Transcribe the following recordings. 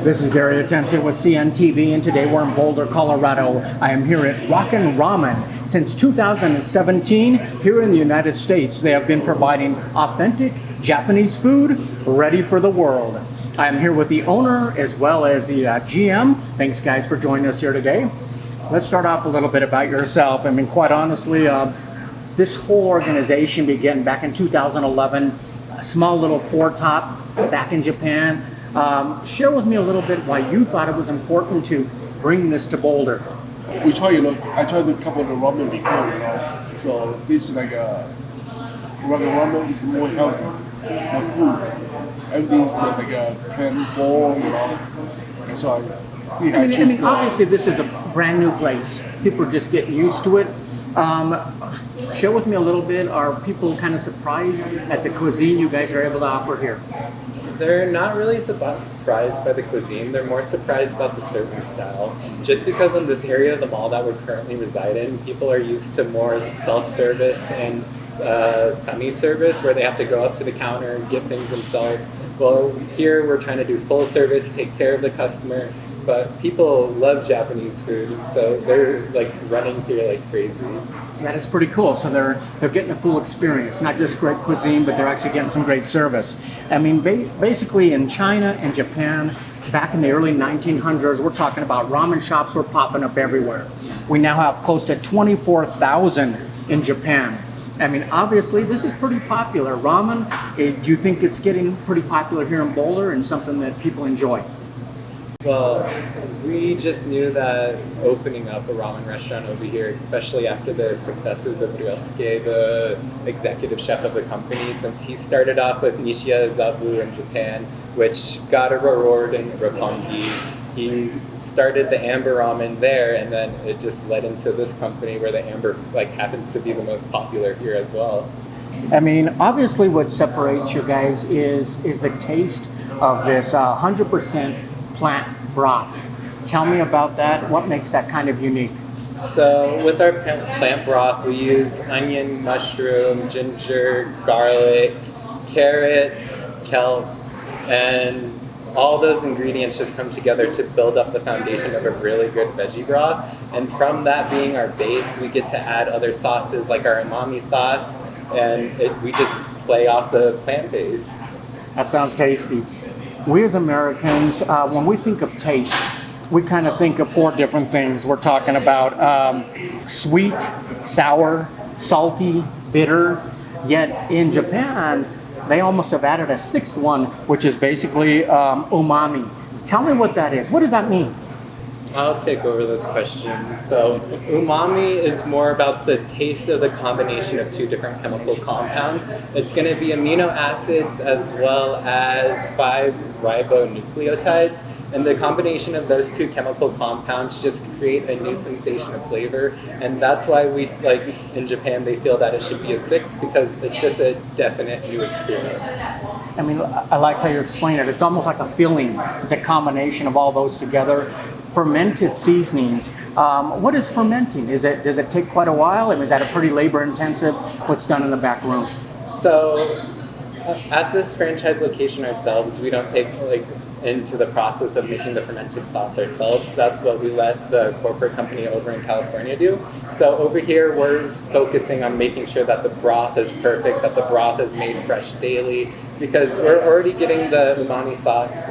This is Gary Atencio with CNTV, and today we're in Boulder, Colorado. I am here at Rakka Ramen. Since 2017, here in the United States, they have been providing authentic Japanese food ready for the world. I am here with the owner as well as the GM. Thanks, guys, for joining us here today. Let's start off a little bit about yourself. I mean, quite honestly, this whole organization began back in 2011, a small little four-top back in Japan. Share with me a little bit why you thought it was important to bring this to Boulder. I tried a couple of the ramen before, so this is like a ramen is more healthy, more food. Everything's like a pan bowl, and so I choose obviously this is a brand new place. People are just getting used to it. Share with me a little bit. Are people kind of surprised at the cuisine you guys are able to offer here? They're not really surprised by the cuisine. They're more surprised about the serving style. Just because in this area of the mall that we currently reside in, people are used to more self-service and semi-service where they have to go up to the counter and get things themselves. Well, here we're trying to do full service, take care of the customer, but people love Japanese food, so they're like running here like crazy. That is pretty cool. So they're getting a full experience, not just great cuisine, but they're actually getting some great service. I mean, basically in China and Japan, back in the early 1900s, we're talking about ramen shops were popping up everywhere. We now have close to 24,000 in Japan. I mean, obviously, this is pretty popular. Ramen, do you think it's getting pretty popular here in Boulder and something that people enjoy? Well, we just knew that opening up a ramen restaurant over here, especially after the successes of Ryosuke, the executive chef of the company, since he started off with Nishiya Zabu in Japan, which got a reward in Roppongi. He started the Amber Ramen there, and then it just led into this company where the Amber happens to be the most popular here as well. I mean, obviously what separates you guys is the taste of this 100% plant broth. Tell me about that. What makes that kind of unique? So with our plant broth, we use onion, mushroom, ginger, garlic, carrots, kelp, and all those ingredients just come together to build up the foundation of a really good veggie broth. And from that being our base, we get to add other sauces like our umami sauce, and we just play off the plant-based. That sounds tasty. We as Americans, when we think of taste, we kind of think of four different things. We're talking about sweet, sour, salty, bitter. Yet in Japan, they almost have added a sixth one, which is basically umami. Tell me what that is. What does that mean? I'll take over this question. So umami is more about the taste of the combination of two different chemical compounds. It's going to be amino acids as well as 5 ribonucleotides. And the combination of those two chemical compounds just create a new sensation of flavor. And that's why in Japan, they feel that it should be a 6 because it's just a definite new experience. I mean, I like how you explain it. It's almost like a filling. It's a combination of all those together. Fermented seasonings. What is fermenting? Does it take quite a while? And is that a pretty labor intensive? What's done in the back room? So at this franchise location ourselves, we don't take into the process of making the fermented sauce ourselves. That's what we let the corporate company over in California do. So over here, we're focusing on making sure that the broth is perfect, that the broth is made fresh daily, because we're already getting the umami sauce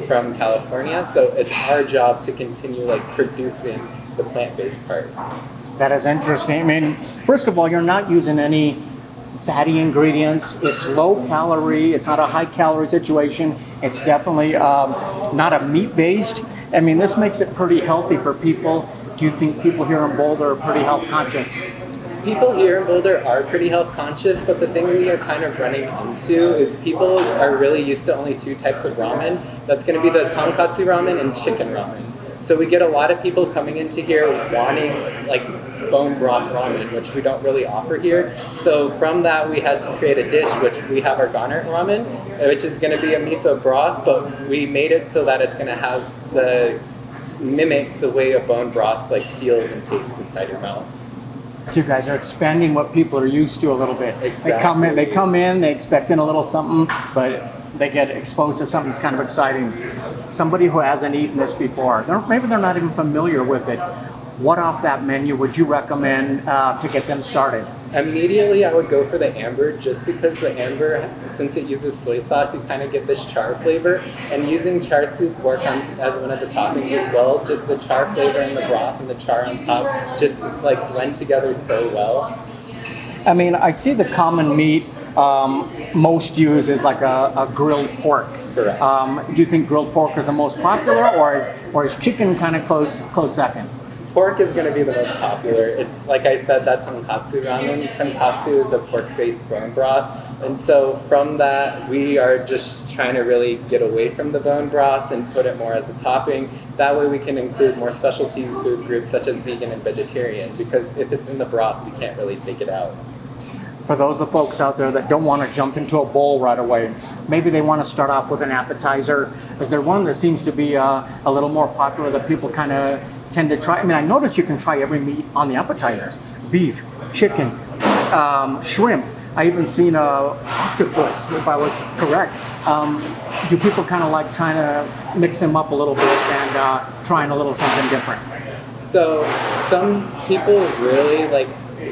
from California, so it's our job to continue producing the plant-based part. That is interesting. I mean, first of all, you're not using any fatty ingredients. It's low calorie. It's not a high calorie situation. It's definitely not a meat based. I mean, this makes it pretty healthy for people. Do you think people here in Boulder are pretty health conscious? People here in Boulder are pretty health conscious, but the thing we are kind of running into is people are really used to only 2 types of ramen. That's going to be the tonkatsu ramen and chicken ramen. So we get a lot of people coming into here wanting bone broth ramen, which we don't really offer here. So from that, we had to create a dish, which we have our garnet ramen, which is going to be a miso broth, but we made it so that it's going to have mimic the way a bone broth feels and tastes inside your mouth. So you guys are expanding what people are used to a little bit. Exactly. They come in, they expect a little something, but they get exposed to something that's kind of exciting. Somebody who hasn't eaten this before, maybe they're not even familiar with it. What off that menu would you recommend to get them started? Immediately, I would go for the amber, just because the amber, since it uses soy sauce, you kind of get this char flavor. And using char soup work on as one of the toppings as well. Just the char flavor in the broth and the char on top just like blend together so well. I mean, I see the common meat most use is like a grilled pork. Correct. Do you think grilled pork is the most popular, or is chicken kind of close second? Pork is going to be the most popular. It's like I said, that tonkatsu ramen. Tonkatsu is a pork-based bone broth, and so from that, we are just trying to really get away from the bone broths and put it more as a topping. That way, we can include more specialty food groups such as vegan and vegetarian. Because if it's in the broth, we can't really take it out. For those of the folks out there that don't want to jump into a bowl right away, maybe they want to start off with an appetizer. Is there one that seems to be a little more popular that people kind of tend to try? I mean, I noticed you can try every meat on the appetizers: beef, chicken, shrimp. I even seen a octopus, if I was correct. Do people kind of like trying to mix them up a little bit and trying a little something different? So some people really like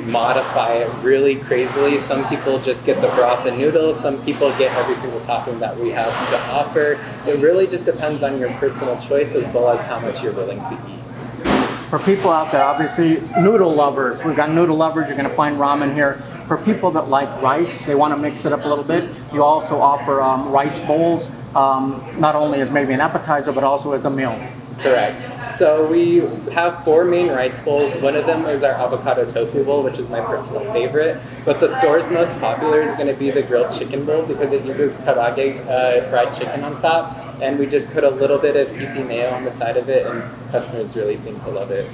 modify it really crazily. Some people just get the broth and noodles. Some people get every single topping that we have to offer. It really just depends on your personal choice as well as how much you're willing to eat. For people out there, obviously noodle lovers, we've got noodle lovers, you're going to find ramen here. For people that like rice, they want to mix it up a little bit, you also offer rice bowls, not only as maybe an appetizer, but also as a meal. Correct. So we have 4 main rice bowls. One of them is our avocado tofu bowl, which is my personal favorite. But the store's most popular is going to be the grilled chicken bowl because it uses karaage fried chicken on top. And we just put a little bit of ipi mayo on the side of it, and customers really seem to love it.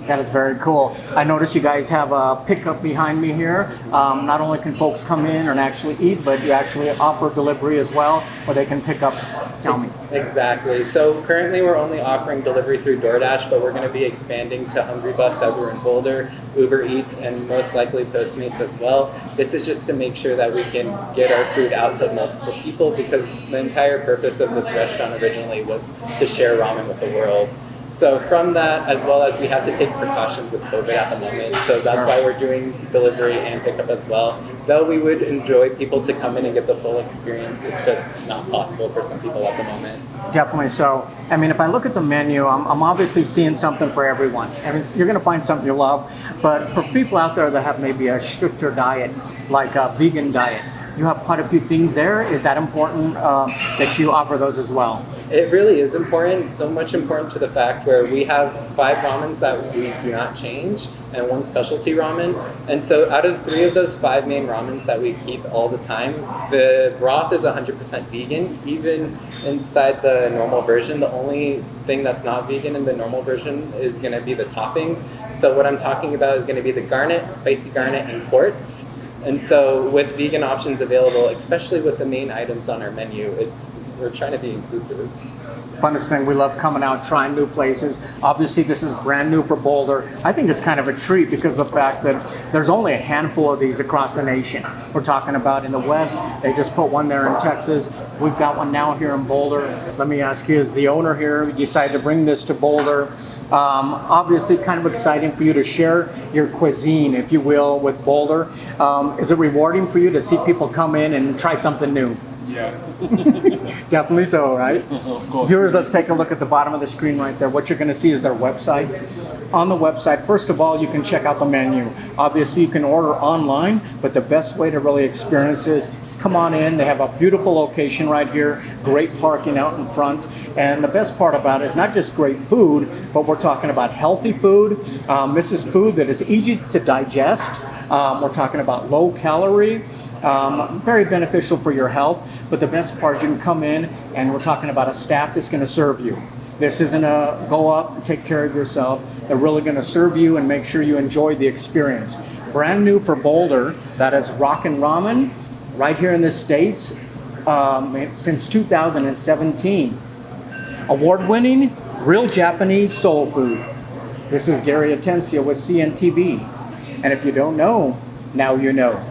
That is very cool. I notice you guys have a pickup behind me here. Not only can folks come in and actually eat, but you actually offer delivery as well, where they can pick up. Tell me. Exactly. So currently we're only offering delivery through DoorDash, but we're going to be expanding to Hungry Buffs as we're in Boulder, Uber Eats, and most likely Postmates as well. This is just to make sure that we can get our food out to multiple people, because the entire purpose of this restaurant originally was to share ramen with the world. So from that, as well as we have to take precautions with COVID at the moment, so that's why we're doing delivery and pickup as well. Though we would enjoy people to come in and get the full experience, it's just not possible for some people at the moment. Definitely so. I mean, if I look at the menu, I'm obviously seeing something for everyone. I mean, you're going to find something you love, but for people out there that have maybe a stricter diet, like a vegan diet, you have quite a few things there. Is that important that you offer those as well? It really is important, so much important to the fact where we have 5 ramens that we do not change and 1 specialty ramen. And so out of 3 of those 5 main ramens that we keep all the time, the broth is 100% vegan. Even inside the normal version, the only thing that's not vegan in the normal version is going to be the toppings. So what I'm talking about is going to be the garnet, spicy garnet, and quartz. And so with vegan options available, especially with the main items on our menu, we're trying to be inclusive. It's the funnest thing. We love coming out, trying new places. Obviously, this is brand new for Boulder. I think it's kind of a treat because of the fact that there's only a handful of these across the nation. We're talking about in the West. They just put one there in Texas. We've got one now here in Boulder. Let me ask you, as the owner here, you decided to bring this to Boulder. Obviously, kind of exciting for you to share your cuisine, if you will, with Boulder. Is it rewarding for you to see people come in and try something new? Yeah. Definitely so, right? Of course. Viewers, let's take a look at the bottom of the screen right there. What you're going to see is their website. On the website, first of all, you can check out the menu. Obviously, you can order online, but the best way to really experience this is come on in. They have a beautiful location right here, great parking out in front. And the best part about it is not just great food, but we're talking about healthy food. This is food that is easy to digest. We're talking about low calorie. Very beneficial for your health, but the best part, you can come in and we're talking about a staff that's going to serve you. This isn't a go up and take care of yourself. They're really going to serve you and make sure you enjoy the experience. Brand new for Boulder, that is Rakka Ramen, right here in the States since 2017. Award-winning, real Japanese soul food. This is Gary Atencio with CNTV. And if you don't know, now you know.